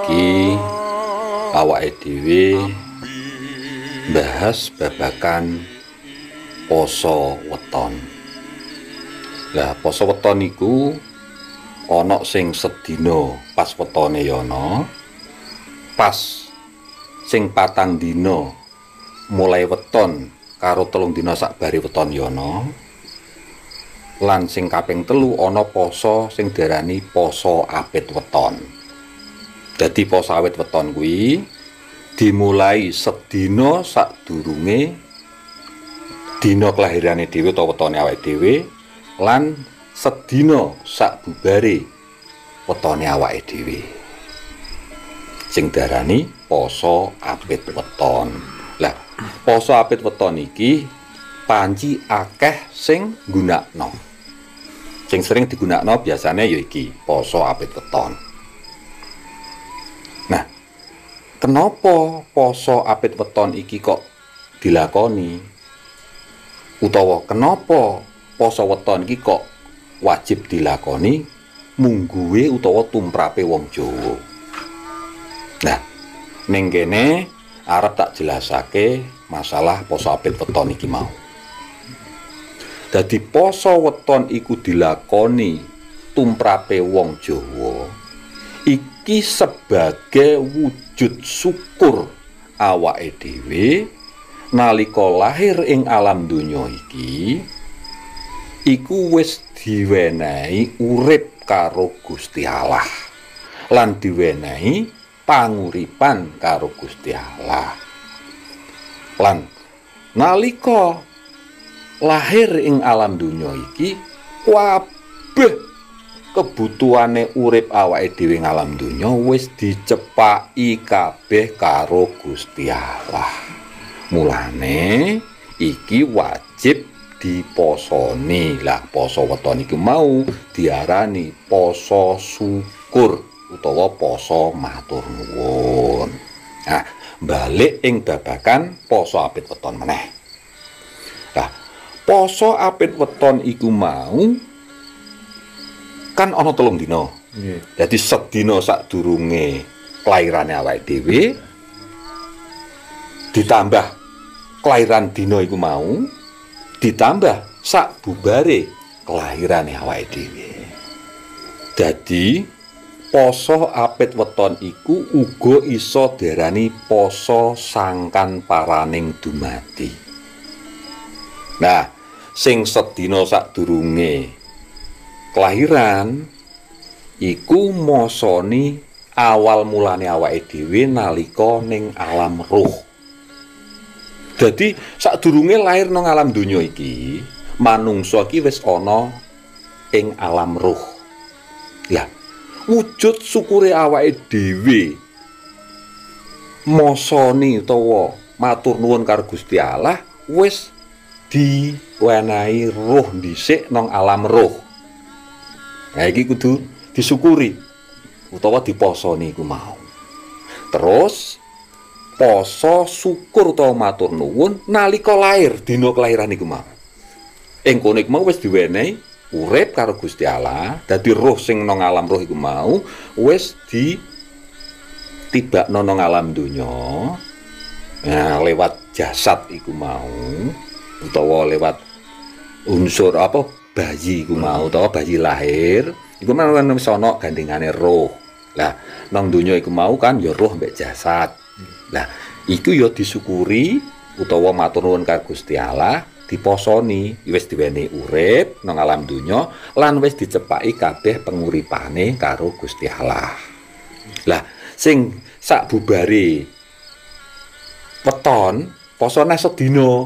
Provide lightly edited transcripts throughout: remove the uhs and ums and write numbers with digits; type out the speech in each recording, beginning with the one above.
iki awake dhewe bahas babagan poso weton. Lah poso weton iku ana sing sedina pas wetone ya ana, pas sing 4 dina mulai weton karo 3 dina sakbare weton ya ana, lan sing kaping 3 ana poso sing diarani poso apit weton. Dadi poso awit weton kuwi dimulai sedina sadurunge dina kelahirane dhewe utawa wetone awake dhewe lan sedina sakbubare wetone awake dhewe. Sing diarani poso apit weton. Lah, poso apit weton iki panci akeh sing nggunakno. Sing sering digunakno biasane ya iki, poso apit weton. Nah, kenapa poso apit weton iki kok dilakoni? Utawa kenapa poso weton iki kok wajib dilakoni mungguhe utawa tumrape wong Jawa? Nah, ning kene arep tak jelasake masalah poso apit weton iki mau. Dadi poso weton iku dilakoni tumrape wong Jawa iki sebagai wujud syukur awake dhewe nalika lahir ing alam donya iki iku wis diwenehi urip karo Gusti Allah lan diwenehi panguripan karo Gusti Allah. Lan nalika lahir ing alam donya iki kabeh kebutuhane urip awake dhewe ing alam donya wis dicepaki kabeh karo Gusti Allah. Mulane iki wajib diposoni. Lah poso weton iku mau diarani poso syukur utawa poso matur nuwun. Nah, balik ing babagan poso apit weton meneh. Lah, poso apit weton iku mau kan ana 3 dina. Dadi sedina sadurunge kelahirane awake dhewe ditambah kelahiran dina iku mau ditambah sakbubare kelahirane awake dhewe. Dadi poso apit weton iku uga isa diarani poso sangkan paraning dumadi. Nah, sing sedina sadurunge kelahiran iku mosoni awal mulane awake dhewe nalika ning alam ruh. Dadi sadurunge lahir nang alam donya iki, manungsa iki wis ana ing alam ruh. Lah, wujud syukure awake dhewe mosoni utawa matur nuwun karo Gusti Allah wis diwenehi ruh dhisik nang alam ruh. Nah, iki kudu disyukuri utawa diposoni iku mau. Terus poso syukur utawa matur nuwun nalika lahir dina kelahiran iku mau. Ing kono iku mau wis diwenehi urip karo Gusti Allah, dadi roh sing nang alam roh iku mau wis ditibakno nang alam donya. Nah, lewat jasad iku mau utawa lewat unsur apa bayi iku mau utawa bayi lahir iku mau wis ana gandengane roh. Lah nang donya iku mau kan ya roh mbek jasad. Lah iku ya disyukuri utawa matur nuwun karo Gusti Allah, diposoni wis diwenehi urip nang alam donya lan wis dicepaki kabeh penguripane karo Gusti Allah. Lah sing sakbubare weton posone sedina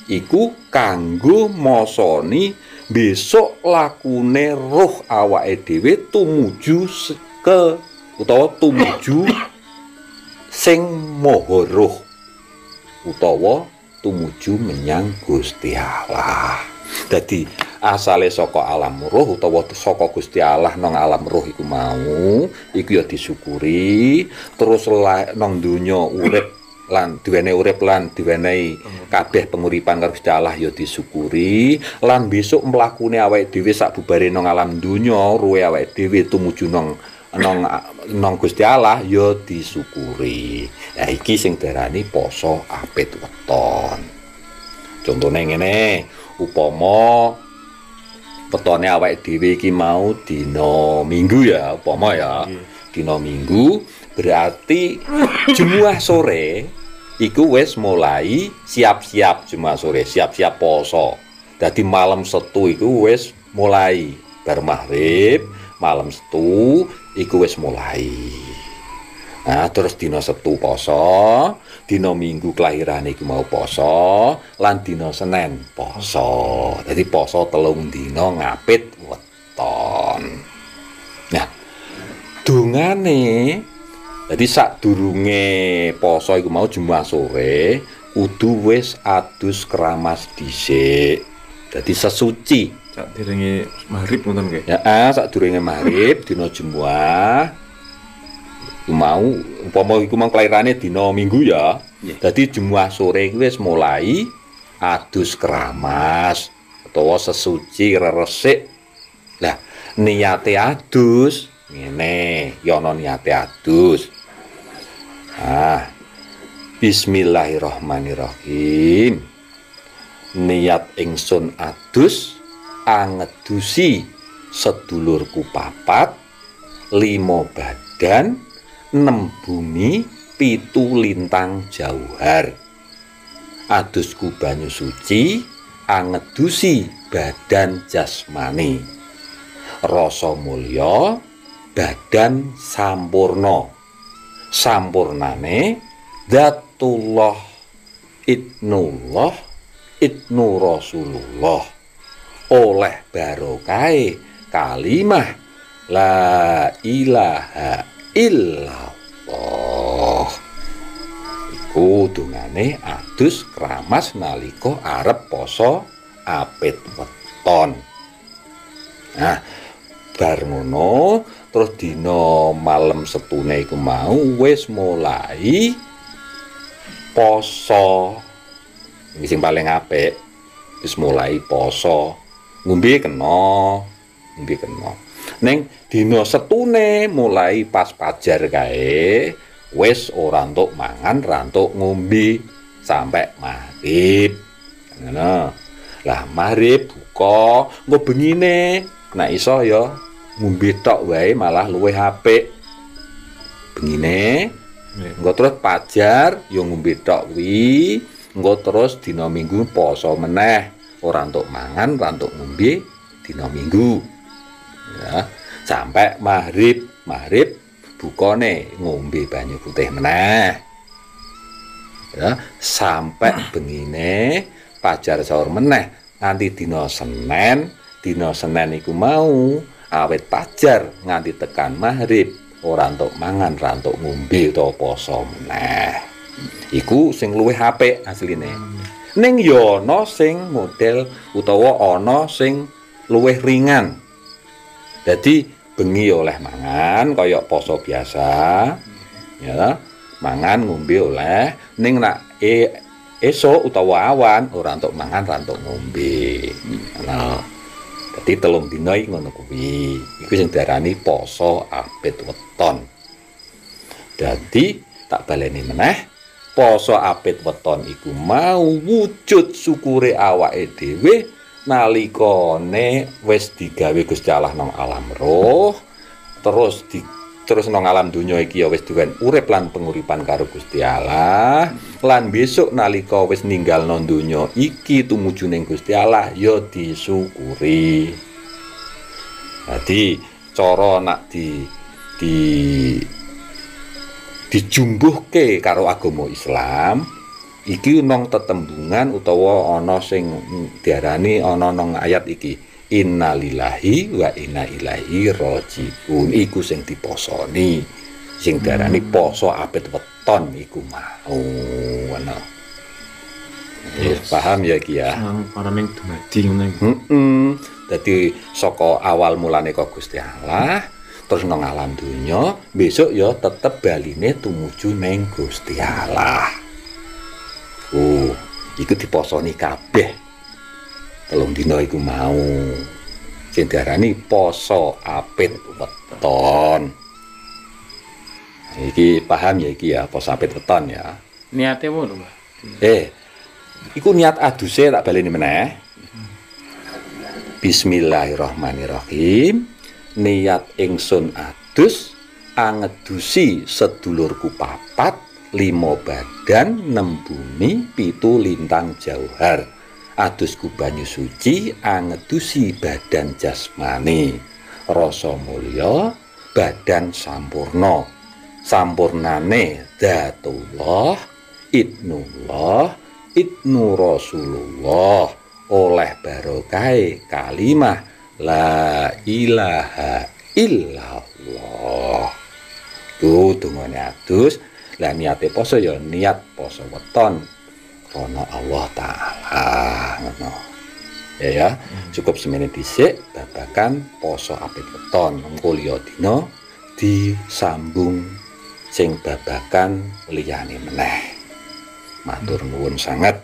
iku kanggo mosoni besok lakune roh awake dhewe tumuju ke utawa tumuju sing maha roh utawa tumuju menyang Gusti Allah. Dadi asale saka alam roh utawa saka Gusti Allah nang alam roh iku mau iku ya disyukuri, terus nang donya urip lan diwenehi urip lan diwenehi kabeh penguripan karo Gusti Allah ya disyukuri, lan besok mlakune awake dhewe sakbubare nang alam donya ruwe awake dhewe tumuju nang nang Gusti Allah ya disyukuri. Lah iki sing diarani poso apit weton. Contone ngene, upama wetone awake dhewe iki mau dina Minggu ya, upama ya. Dina Minggu berarti Jumat sore iku wis mulai siap-siap Jumat sore, siap-siap poso. Dadi malam Setu iku wis mulai bar maghrib, malam Setu iku wis mulai. Nah, terus dina Setu poso, dina Minggu kelahiran iku mau poso, lan dina Senin poso. Jadi poso 3 dina ngapit weton. Nah, dungane jadi sadurunge poso iku mau Jumat sore kudu wis adus keramas dhisik. Dadi sesuci. Sadurunge maghrib ngoten nggih. Ya, sadurunge maghrib dina Jumat mau umpama iku mau kelahirane dina Minggu ya. Dadi Jumat sore iku wis mulai adus keramas utawa sesuci resik. Lah, niate adus ngene, ya ana niate adus. Bismillahirrahmanirrahim. Niat ingsun adus angedusi sedulurku 4, 5 badan, 6 bumi, 7 lintang jauhar. Adusku banyu suci angedusi badan jasmani. Rasa mulya badan sampurna. Sampurnane Dzatullah Idnullah Idnu Rasulullah. Oleh barokahe kalimah la ilaha illallah. Iku dungane adus keramas nalika arep poso apit weton. Nah, bar ngono terus dina malam Setune iku mau wis mulai poso. Iki sing paling apik wis mulai poso. Ngombe kena. Ning dina Setune mulai pas pajar kae wis ora entuk mangan, ora entuk ngombe sampai maghrib. Ngono. Lah maghrib buka, engko bengine nek iso ya ngombe tok wae malah luwih apik. Bengine engko terus pajar ya ngombe tok kuwi, engko terus dina Minggu poso meneh, ora entuk mangan, ora entuk ngombe dina Minggu. Ya, sampai maghrib bukane ngombe banyu putih meneh. Ya, sampai bengine pajar sahur meneh nganti dina Senin iku mau awet pajar nganti tekan maghrib ora entuk mangan, ora entuk ngombe utawa poso meneh. Iku sing luwih apik asline. Ning ya ana sing model utawa ana sing luwih ringan. Dadi bengi oleh mangan kaya poso biasa. Ya, mangan ngombe oleh, ning nak esuk utawa awan ora entuk mangan, ora entuk ngombe. Nah, dadi 3 dina iki ngono kuwi. Iku sing diarani poso apit weton. Dadi tak baleni meneh, poso apit weton iku mau wujud syukure awake dhewe nalikane wis digawe Gusti Allah nang alam roh, terus nang alam donya iki ya wis diwen urip lan penguripan karo Gusti Allah, lan besok nalika wis ninggalno donya iki tumuju ning Gusti Allah ya disyukuri. Dadi cara nak dijumbuhke karo agama Islam iki nang tetembungan utawa ana sing diarani ana nang ayat iki innalillahi wa inna ilaihi rajiun. Iku sing diposoni, sing diarani poso apit weton iku mau ana. Paham ya iki ya? Para ming dumadi ngono iku. Dadi saka awal mulane kok Gusti Allah terus nang alam donya, besok ya tetep baline tumuju ning Gusti Allah. Iku diposoni kabeh 3 dina iku mau. Sing diarani poso apit weton. Iki paham ya iki ya poso apit weton ya. Niate apa lho, Mbah? Iku niat aduse tak baleni meneh. Bismillahirrahmanirrahim. Niat ingsun adus angedusi sedulurku papat 5 badan 6 bumi 7 lintang jauhar. Adusku banyu suci angedusi badan jasmani. Rasa mulya badan sampurna. Sampurnane Dzatullah, Idnullah, Idnu Rasulullah, oleh barokai kalimah la ilaha illallah. Ku dungane adus, lah niate poso ya niat poso weton krana Allah taala ngono. Ya, cukup semene dhisik babagan poso apit weton. Engko liya dina disambung sing babagan liyane meneh. Matur nuwun sanget.